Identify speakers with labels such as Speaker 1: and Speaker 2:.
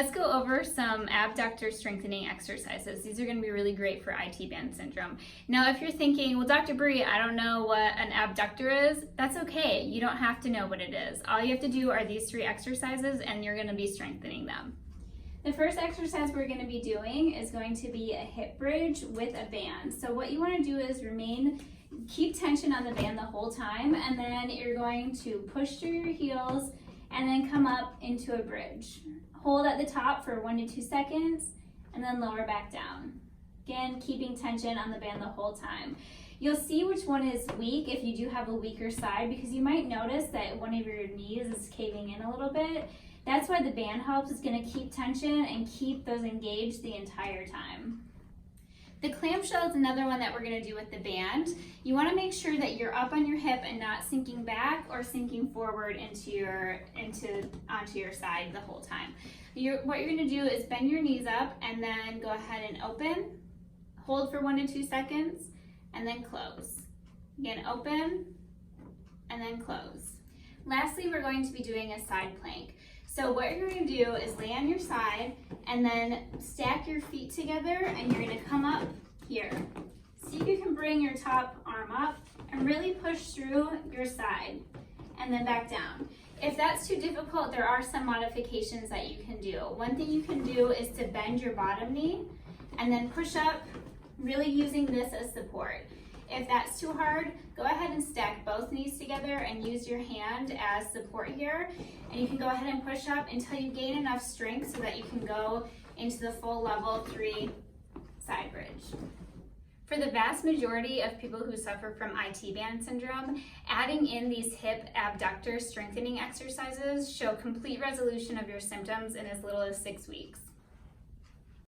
Speaker 1: let's go over some abductor strengthening exercises. These are going to be really great for IT band syndrome. Now, if you're thinking, well, Dr. Bree, I don't know what an abductor is, that's okay. You don't have to know what it is. All you have to do are these 3 exercises and you're going to be strengthening them. The first exercise we're going to be doing is going to be a hip bridge with a band. So what you want to do is keep tension on the band the whole time, and then you're going to push through your heels and then come up into a bridge. Hold at the top for 1 to 2 seconds and then lower back down. Again, keeping tension on the band the whole time. You'll see which one is weak if you do have a weaker side, because you might notice that one of your knees is caving in a little bit. That's why the band helps. It's going to keep tension and keep those engaged the entire time. The clamshell is another one that we're going to do with the band. You want to make sure that you're up on your hip and not sinking back or sinking forward onto your side the whole time. What you're going to do is bend your knees up and then go ahead and open, hold for 1 to 2 seconds, and then close. Again, open and then close. Lastly, we're going to be doing a side plank. So what you're going to do is lay on your side and then stack your feet together, and you're going to come up here. See if you can bring your top arm up and really push through your side and then back down. If that's too difficult, there are some modifications that you can do. One thing you can do is to bend your bottom knee and then push up, really using this as support. If that's too hard, go ahead and stack both knees together and use your hand as support here. And you can go ahead and push up until you gain enough strength so that you can go into the full level 3 side bridge. For the vast majority of people who suffer from IT band syndrome, adding in these hip abductor strengthening exercises show complete resolution of your symptoms in as little as 6 weeks.